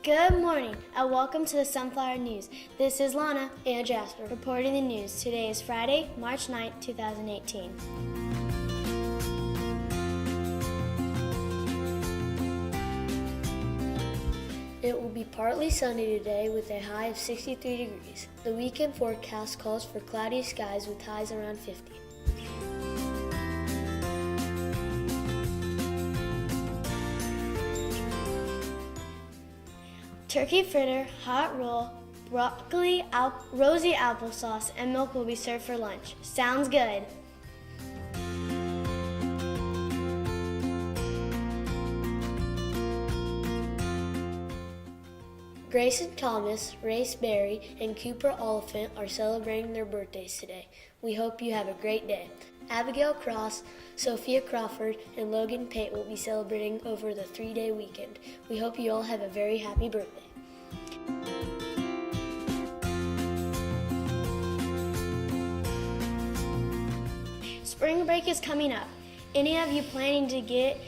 Good morning and welcome to the Sunflower News. This is Lana and Jasper reporting the news. Today is Friday, March 9th, 2018. It will be partly sunny today with a high of 63 degrees. The weekend forecast calls for cloudy skies with highs around 50. Turkey fritter, hot roll, broccoli, rosy applesauce, and milk will be served for lunch. Sounds good. Grayson Thomas, Race Berry, and Cooper Oliphant are celebrating their birthdays today. We hope you have a great day. Abigail Cross, Sophia Crawford, and Logan Pate will be celebrating over the 3-day weekend. We hope you all have a very happy birthday. Spring break is coming up. Any of you planning to get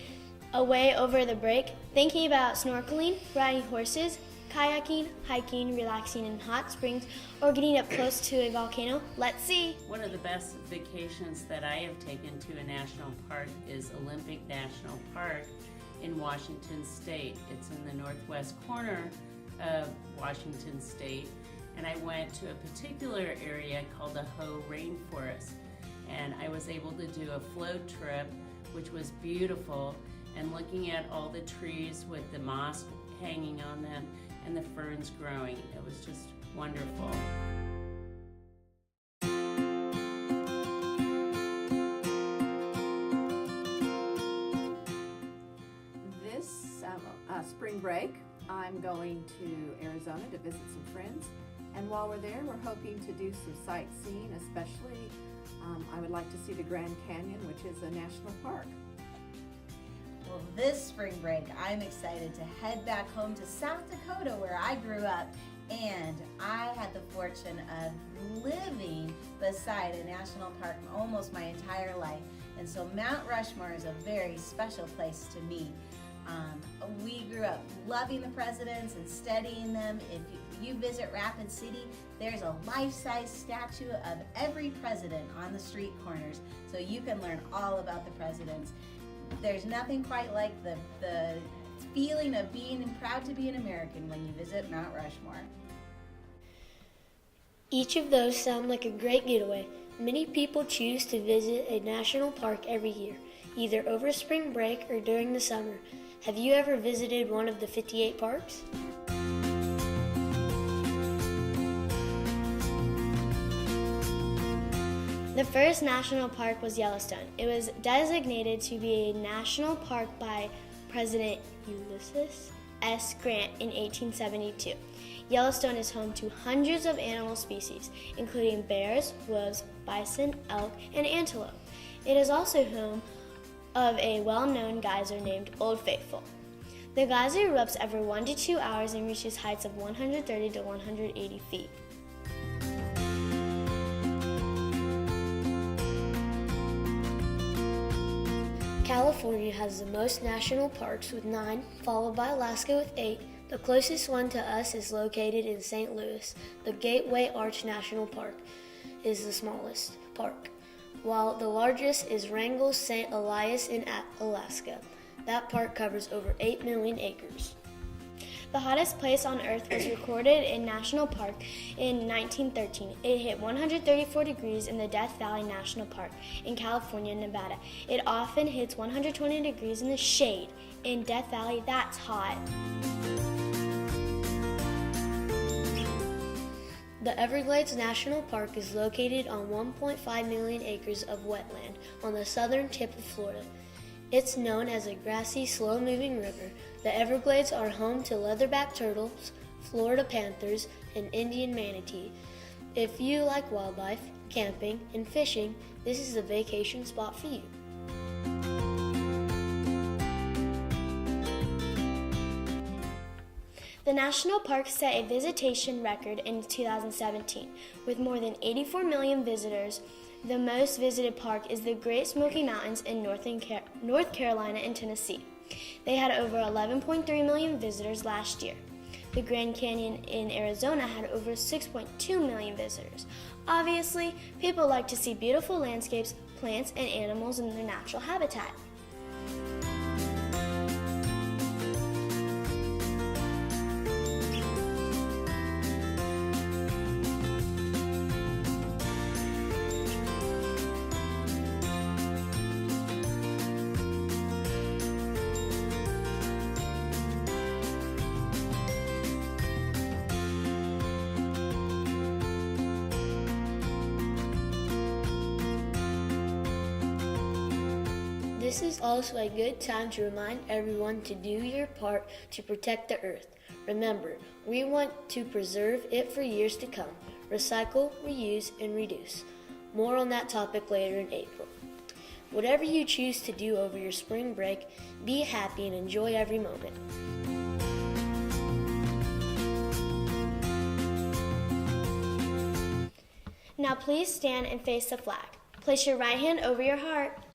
away over the break? Thinking about snorkeling, riding horses, kayaking, hiking, relaxing in hot springs, or getting up close to a volcano? Let's see. One of the best vacations that I have taken to a national park is Olympic National Park in Washington State. It's in the northwest corner of Washington State, and I went to a particular area called the Hoh Rainforest, and I was able to do a float trip, which was beautiful, and looking at all the trees with the moss hanging on them and the ferns growing. It was just wonderful. This spring break, I'm going to Arizona to visit some friends, and while we're there, we're hoping to do some sightseeing, especially I would like to see the Grand Canyon, which is a national park. Well, this spring break, I'm excited to head back home to South Dakota where I grew up, and I had the fortune of living beside a national park almost my entire life, and so Mount Rushmore is a very special place to me. We grew up loving the presidents and studying them. If you visit Rapid City, there's a life-size statue of every president on the street corners, so you can learn all about the presidents. There's nothing quite like the feeling of being proud to be an American when you visit Mount Rushmore. Each of those sound like a great getaway. Many people choose to visit a national park every year, either over spring break or during the summer. Have you ever visited one of the 58 parks? The first national park was Yellowstone. It was designated to be a national park by President Ulysses S. Grant in 1872. Yellowstone is home to hundreds of animal species, including bears, wolves, bison, elk, and antelope. It is also home of a well-known geyser named Old Faithful. The geyser erupts every 1 to 2 hours and reaches heights of 130 to 180 feet. California has the most national parks with 9, followed by Alaska with 8. The closest one to us is located in St. Louis. The Gateway Arch National Park is the smallest park, while the largest is Wrangell St. Elias in Alaska. That park covers over 8 million acres. The hottest place on Earth was recorded in National Park in 1913. It hit 134 degrees in the Death Valley National Park in California and Nevada. It often hits 120 degrees in the shade. In Death Valley, that's hot. The Everglades National Park is located on 1.5 million acres of wetland on the southern tip of Florida. It's known as a grassy, slow-moving river. The Everglades are home to leatherback turtles, Florida panthers, and Indian manatee. If you like wildlife, camping, and fishing, this is a vacation spot for you. The national park set a visitation record in 2017 with more than 84 million visitors. The most visited park is the Great Smoky Mountains in North Carolina and Tennessee. They had over 11.3 million visitors last year. the Grand Canyon in Arizona had over 6.2 million visitors. Obviously, people like to see beautiful landscapes, plants, and animals in their natural habitat. This is also a good time to remind everyone to do your part to protect the earth. Remember, we want to preserve it for years to come. Recycle, reuse, and reduce. More on that topic later in April. Whatever you choose to do over your spring break, be happy and enjoy every moment. Now please stand and face the flag. Place your right hand over your heart.